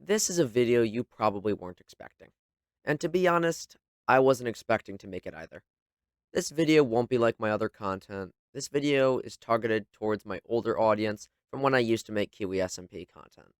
This is a video you probably weren't expecting. And to be honest, I wasn't expecting to make it either. This video won't be like my other content. This video is targeted towards my older audience from when I used to make Kiwi SMP content.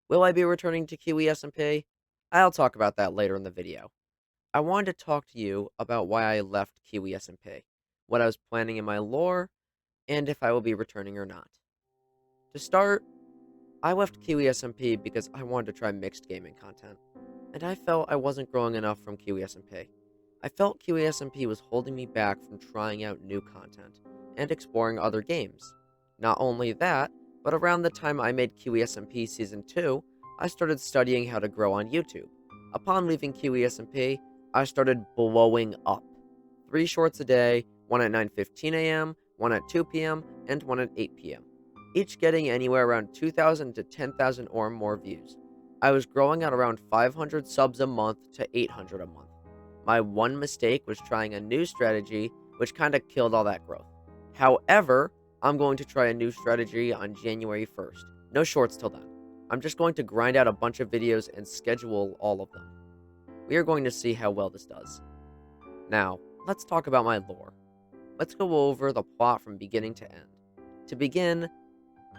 Will I be returning to Kiwi SMP? I'll talk about that later in the video. I wanted to talk to you about why I left Kiwi SMP, what I was planning in my lore, and if I will be returning or not. To start, I left Kiwi SMP because I wanted to try mixed gaming content, and I felt I wasn't growing enough from Kiwi SMP. I felt Kiwi SMP was holding me back from trying out new content and exploring other games. Not only that, but around the time I made Kiwi SMP Season 2, I started studying how to grow on YouTube. Upon leaving Kiwi SMP, I started blowing up. 3 shorts a day, one at 9:15 a.m., one at 2 p.m., and one at 8 p.m., each getting anywhere around 2,000 to 10,000 or more views. I was growing at around 500 subs a month to 800 a month. My one mistake was trying a new strategy, which kind of killed all that growth. However, I'm going to try a new strategy on January 1st. No shorts till then. I'm just going to grind out a bunch of videos and schedule all of them. We are going to see how well this does. Now, let's talk about my lore. Let's go over the plot from beginning to end. To begin,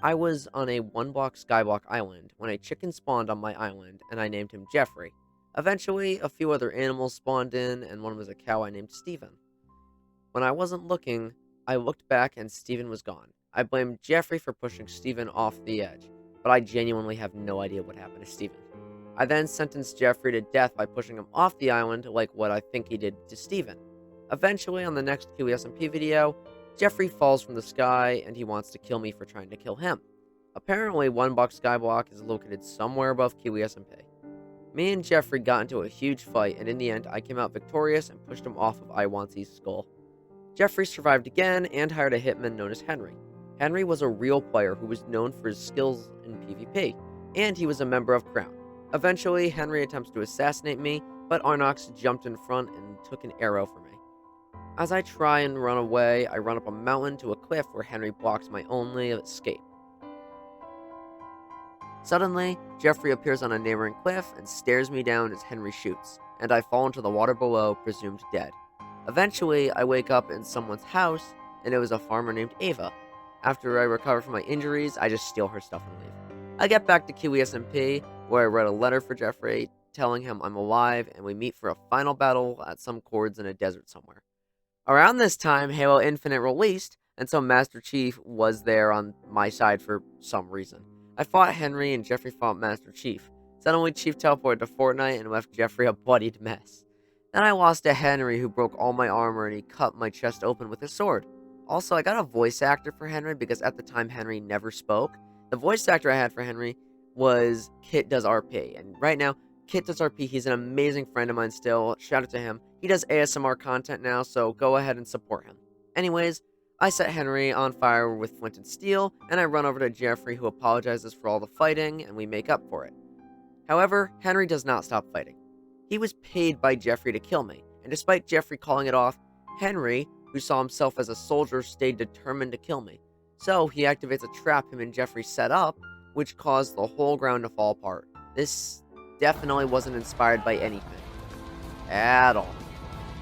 I was on a one-block skyblock island when a chicken spawned on my island, and I named him Jeffrey. Eventually, a few other animals spawned in, and one was a cow I named Steven. When I wasn't looking, I looked back and Steven was gone. I blamed Jeffrey for pushing Steven off the edge, but I genuinely have no idea what happened to Steven. I then sentenced Jeffrey to death by pushing him off the island like what I think he did to Steven. Eventually, on the next Kiwi SMP video, Jeffrey falls from the sky and he wants to kill me for trying to kill him. Apparently, one block skyblock is located somewhere above Kiwi SMP. Me and Jeffrey got into a huge fight, and in the end, I came out victorious and pushed him off of Iwansi's skull. Jeffrey survived again and hired a hitman known as Henry. Henry was a real player who was known for his skills in PvP, and he was a member of Crown. Eventually, Henry attempts to assassinate me, but Arnox jumped in front and took an arrow for me. As I try and run away, I run up a mountain to a cliff where Henry blocks my only escape. Suddenly, Jeffrey appears on a neighboring cliff and stares me down as Henry shoots, and I fall into the water below, presumed dead. Eventually, I wake up in someone's house, and it was a farmer named Ava. After I recover from my injuries, I just steal her stuff and leave. I get back to Kiwi SMP, where I write a letter for Jeffrey, telling him I'm alive, and we meet for a final battle at some cords in a desert somewhere. Around this time, Halo Infinite released, and so Master Chief was there on my side for some reason. I fought Henry and Jeffrey fought Master Chief. Suddenly, Chief teleported to Fortnite and left Jeffrey a bloodied mess. Then I lost to Henry, who broke all my armor and he cut my chest open with his sword. Also, I got a voice actor for Henry because at the time Henry never spoke. The voice actor I had for Henry was Kit Does RP, and right now, Kit Does RP, he's an amazing friend of mine still. Shout out to him. He does ASMR content now, so go ahead and support him. Anyways, I set Henry on fire with flint and steel, and I run over to Jeffrey, who apologizes for all the fighting, and we make up for it. However, Henry does not stop fighting. He was paid by Jeffrey to kill me, and despite Jeffrey calling it off, Henry, who saw himself as a soldier, stayed determined to kill me. So he activates a trap him and Jeffrey set up, which caused the whole ground to fall apart. This definitely wasn't inspired by anything. At all.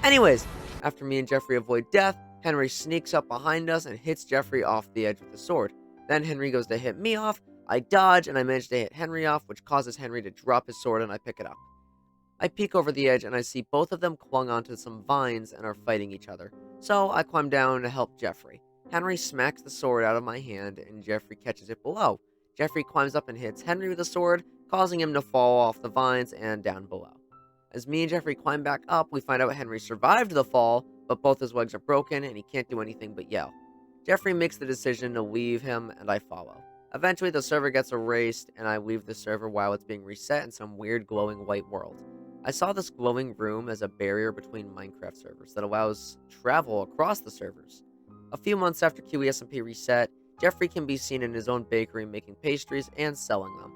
Anyways, after me and Jeffrey avoid death, Henry sneaks up behind us and hits Jeffrey off the edge with a sword. Then Henry goes to hit me off, I dodge, and I manage to hit Henry off, which causes Henry to drop his sword and I pick it up. I peek over the edge and I see both of them clung onto some vines and are fighting each other. So I climb down to help Jeffrey. Henry smacks the sword out of my hand and Jeffrey catches it below. Jeffrey climbs up and hits Henry with the sword, causing him to fall off the vines and down below. As me and Jeffrey climb back up, we find out Henry survived the fall, but both his legs are broken and he can't do anything but yell. Jeffrey makes the decision to leave him and I follow. Eventually the server gets erased and I leave the server while it's being reset in some weird glowing white world. I saw this glowing room as a barrier between Minecraft servers that allows travel across the servers. A few months after Kiwi SMP reset, Jeffrey can be seen in his own bakery making pastries and selling them.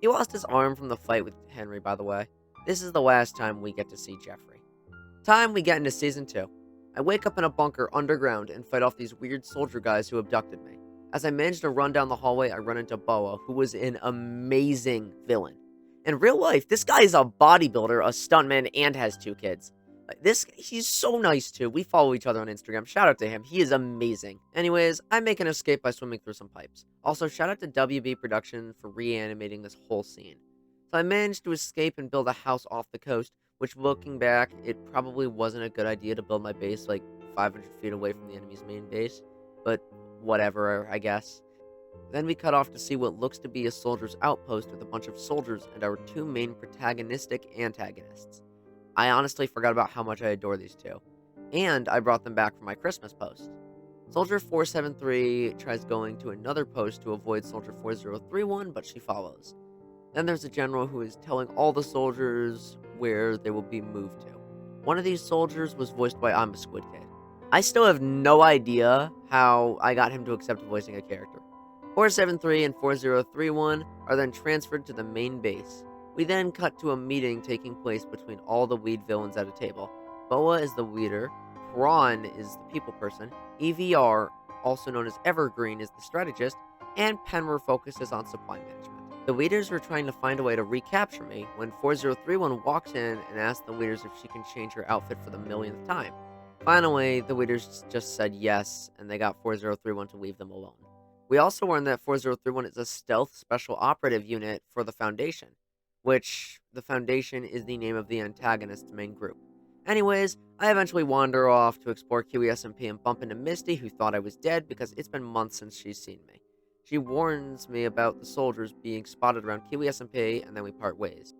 He lost his arm from the fight with Henry, by the way. This is the last time we get to see Jeffrey. Time we get into Season 2. I wake up in a bunker underground and fight off these weird soldier guys who abducted me. As I managed to run down the hallway, I run into Boa, who was an amazing villain. In real life, this guy is a bodybuilder, a stuntman, and has 2 kids. He's so nice too. We follow each other on Instagram. Shout out to him. He is amazing. Anyways, I make an escape by swimming through some pipes. Also, shout out to WB Production for reanimating this whole scene. So I managed to escape and build a house off the coast, which looking back, it probably wasn't a good idea to build my base like 500 feet away from the enemy's main base. But whatever, I guess. Then we cut off to see what looks to be a soldier's outpost with a bunch of soldiers and our 2 main protagonistic antagonists. I honestly forgot about how much I adore these 2. And I brought them back for my Christmas post. Soldier 473 tries going to another post to avoid Soldier 4031, but she follows. Then there's a general who is telling all the soldiers where they will be moved to. One of these soldiers was voiced by I'm a Squid Kid. I still have no idea how I got him to accept voicing a character. 473 and 4031 are then transferred to the main base. We then cut to a meeting taking place between all the weed villains at a table. Boa is the leader, Prawn is the people person, EVR, also known as Evergreen, is the strategist, and Penmer focuses on supply management. The leaders were trying to find a way to recapture me when 4031 walks in and asks the leaders if she can change her outfit for the millionth time. Finally, the leaders just said yes, and they got 4031 to leave them alone. We also learned that 4031 is a stealth special operative unit for the Foundation, which the Foundation is the name of the antagonist's main group. Anyways, I eventually wander off to explore Kiwi SMP and bump into Misty, who thought I was dead because it's been months since she's seen me. She warns me about the soldiers being spotted around Kiwi SMP, and then we part ways.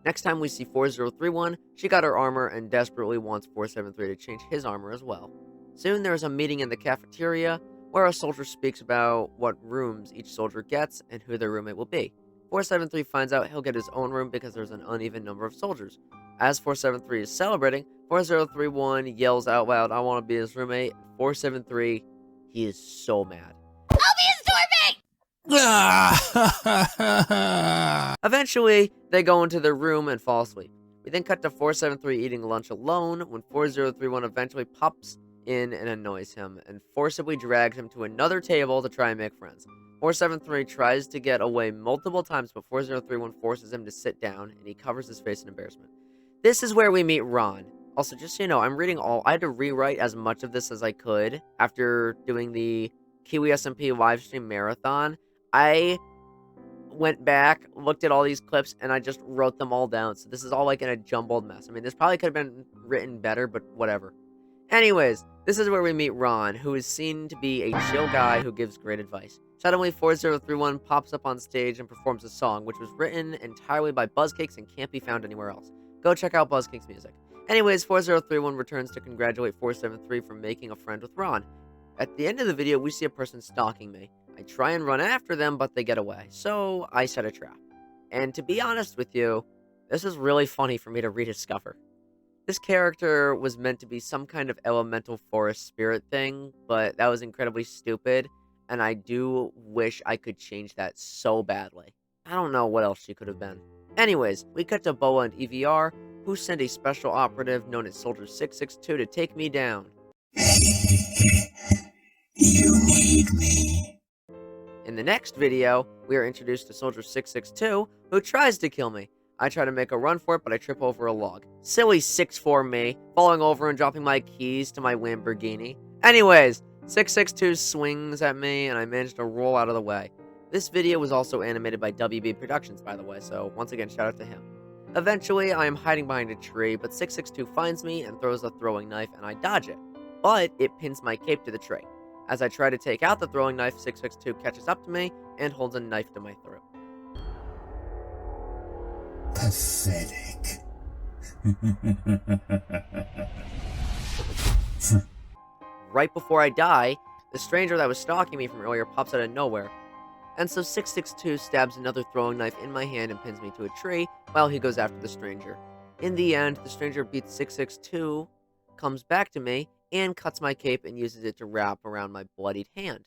Next time we see 4031, she got her armor and desperately wants 473 to change his armor as well. Soon there is a meeting in the cafeteria where a soldier speaks about what rooms each soldier gets and who their roommate will be. 473 finds out he'll get his own room because there's an uneven number of soldiers. As 473 is celebrating, 4031 yells out loud, I want to be his roommate. 473, he is so mad. Eventually, they go into their room and fall asleep. We then cut to 473 eating lunch alone when 4031 eventually pops in and annoys him and forcibly drags him to another table to try and make friends. 473 tries to get away multiple times, but 4031 forces him to sit down and he covers his face in embarrassment. This is where we meet Ron. Also, just so you know, I had to rewrite as much of this as I could after doing the Kiwi SMP livestream marathon. I went back, looked at all these clips, and I just wrote them all down. So this is all like in a jumbled mess. I mean, this probably could have been written better, but whatever. Anyways, this is where we meet Ron, who is seen to be a chill guy who gives great advice. Suddenly, 4031 pops up on stage and performs a song, which was written entirely by Buzzcakes and can't be found anywhere else. Go check out Buzzcakes' music. Anyways, 4031 returns to congratulate 473 for making a friend with Ron. At the end of the video, we see a person stalking me. I try and run after them, but they get away, so I set a trap. And to be honest with you, this is really funny for me to rediscover. This character was meant to be some kind of elemental forest spirit thing, but that was incredibly stupid, and I do wish I could change that so badly. I don't know what else she could have been. Anyways, we cut to Boa and EVR, who sent a special operative known as Soldier 662 to take me down. You need me. In the next video, we are introduced to Soldier 662, who tries to kill me. I try to make a run for it, but I trip over a log. Silly 6'4" me, falling over and dropping my keys to my Lamborghini. Anyways, 662 swings at me, and I managed to roll out of the way. This video was also animated by WB Productions, by the way, so once again, shout out to him. Eventually, I am hiding behind a tree, but 662 finds me and throws a throwing knife, and I dodge it. But it pins my cape to the tree. As I try to take out the throwing knife, 662 catches up to me and holds a knife to my throat. Pathetic. Right before I die, the stranger that was stalking me from earlier pops out of nowhere. And so 662 stabs another throwing knife in my hand and pins me to a tree while he goes after the stranger. In the end, the stranger beats 662, comes back to me, and cuts my cape and uses it to wrap around my bloodied hand.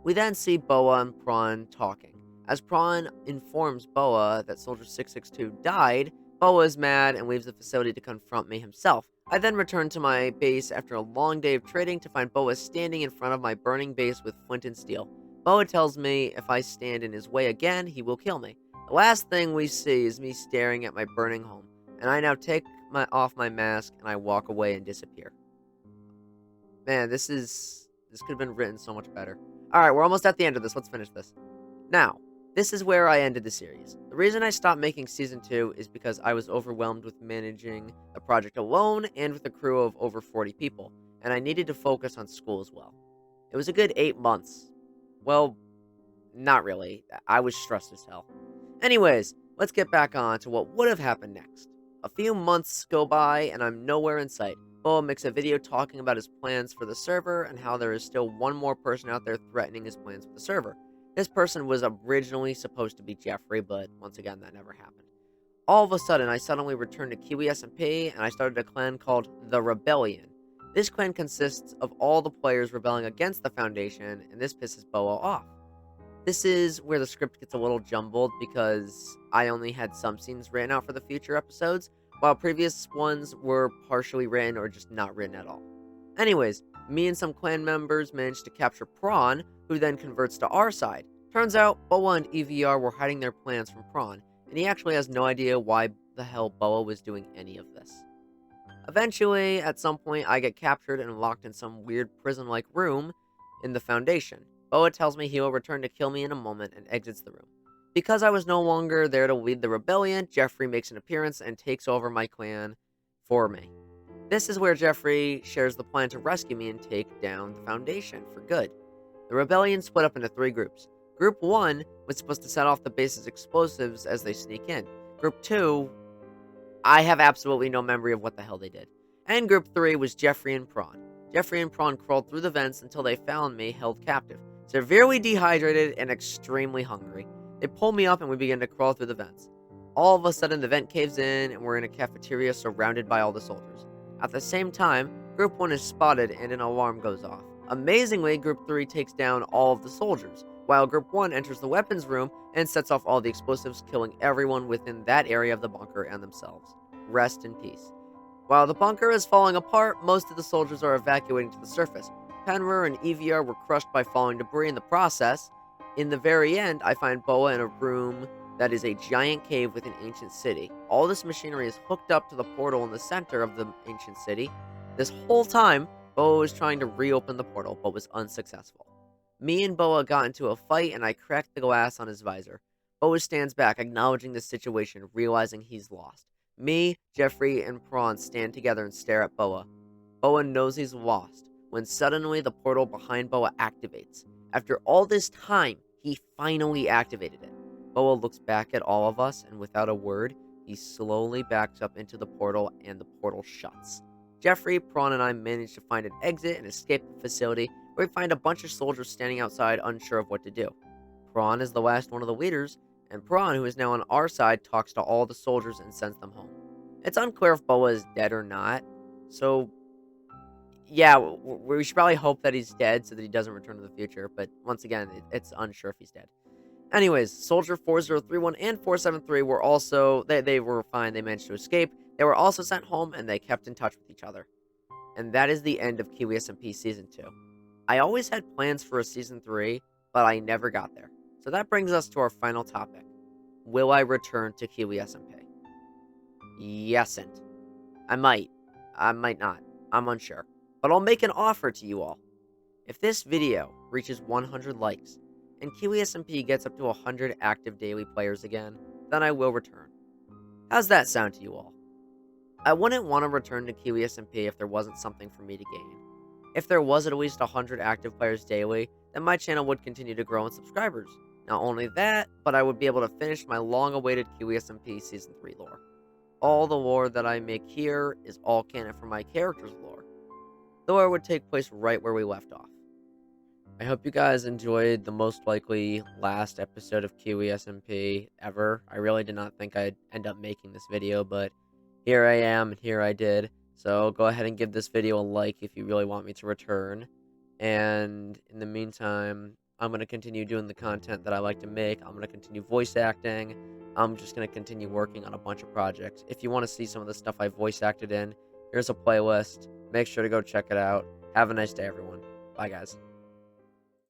We then see Boa and Prawn talking. As Prawn informs Boa that Soldier 662 died, Boa is mad and leaves the facility to confront me himself. I then return to my base after a long day of trading to find Boa standing in front of my burning base with flint and steel. Boa tells me if I stand in his way again, he will kill me. The last thing we see is me staring at my burning home, and I now take off my mask and I walk away and disappear. Man, this could have been written so much better. All right, we're almost at the end of this. Let's finish this. Now, this is where I ended the series. The reason I stopped making season 2 is because I was overwhelmed with managing the project alone and with a crew of over 40 people, and I needed to focus on school as well. It was a good 8 months. Well, not really. I was stressed as hell. Anyways, let's get back on to what would have happened next. A few months go by and I'm nowhere in sight. Boa makes a video talking about his plans for the server and how there is still one more person out there threatening his plans with the server. This person was originally supposed to be Jeffrey, but once again, that never happened. All of a sudden, I suddenly returned to Kiwi SMP and I started a clan called The Rebellion. This clan consists of all the players rebelling against the Foundation, and this pisses Boa off. This is where the script gets a little jumbled because I only had some scenes written out for the future episodes, while previous ones were partially written or just not written at all. Anyways, me and some clan members managed to capture Prawn, who then converts to our side. Turns out, Boa and EVR were hiding their plans from Prawn, and he actually has no idea why the hell Boa was doing any of this. Eventually, at some point, I get captured and locked in some weird prison-like room in the Foundation. Boa tells me he will return to kill me in a moment and exits the room. Because I was no longer there to lead the rebellion, Jeffrey makes an appearance and takes over my clan for me. This is where Jeffrey shares the plan to rescue me and take down the Foundation for good. The rebellion split up into 3 groups. Group 1 was supposed to set off the base's explosives as they sneak in. Group 2, I have absolutely no memory of what the hell they did. And Group 3 was Jeffrey and Prawn. Jeffrey and Prawn crawled through the vents until they found me held captive, severely dehydrated and extremely hungry. They pull me up and we begin to crawl through the vents. All of a sudden, the vent caves in and we're in a cafeteria surrounded by all the soldiers. At the same time, Group 1 is spotted and an alarm goes off. Amazingly, Group 3 takes down all of the soldiers, while Group 1 enters the weapons room and sets off all the explosives, killing everyone within that area of the bunker and themselves. Rest in peace. While the bunker is falling apart, most of the soldiers are evacuating to the surface. Penrer and EVR were crushed by falling debris in the process. In the very end, I find Boa in a room that is a giant cave with an ancient city. All this machinery is hooked up to the portal in the center of the ancient city. This whole time, Boa was trying to reopen the portal, but was unsuccessful. Me and Boa got into a fight, and I cracked the glass on his visor. Boa stands back, acknowledging the situation, realizing he's lost. Me, Jeffrey, and Prawn stand together and stare at Boa. Boa knows he's lost, when suddenly the portal behind Boa activates. After all this time, he finally activated it. Boa looks back at all of us, and without a word, he slowly backs up into the portal, and the portal shuts. Jeffrey, Prawn, and I manage to find an exit and escape the facility, where we find a bunch of soldiers standing outside, unsure of what to do. Prawn is the last one of the leaders, and Prawn, who is now on our side, talks to all the soldiers and sends them home. It's unclear if Boa is dead or not, so yeah, we should probably hope that he's dead so that he doesn't return to the future, but once again, it's unsure if he's dead. Anyways, Soldier 4031 and 473 were also, they were fine, they managed to escape. They were also sent home, and they kept in touch with each other. And that is the end of Kiwi SMP Season 2. I always had plans for a Season 3, but I never got there. So that brings us to our final topic. Will I return to Kiwi SMP? Yesn't. I might. I might not. I'm unsure. But I'll make an offer to you all. If this video reaches 100 likes, and Kiwi SMP gets up to 100 active daily players again, then I will return. How's that sound to you all? I wouldn't want to return to Kiwi SMP if there wasn't something for me to gain. If there was at least 100 active players daily, then my channel would continue to grow in subscribers. Not only that, but I would be able to finish my long-awaited Kiwi SMP Season 3 lore. All the lore that I make here is all canon for my character's lore. The lore would take place right where we left off. I hope you guys enjoyed the most likely last episode of Kiwi SMP ever. I really did not think I'd end up making this video, but here I am, and here I did. So go ahead and give this video a like if you really want me to return. And in the meantime, I'm going to continue doing the content that I like to make. I'm going to continue voice acting. I'm just going to continue working on a bunch of projects. If you want to see some of the stuff I voice acted in, Here's a playlist. Make sure to go check it out. Have a nice day, everyone. Bye, guys.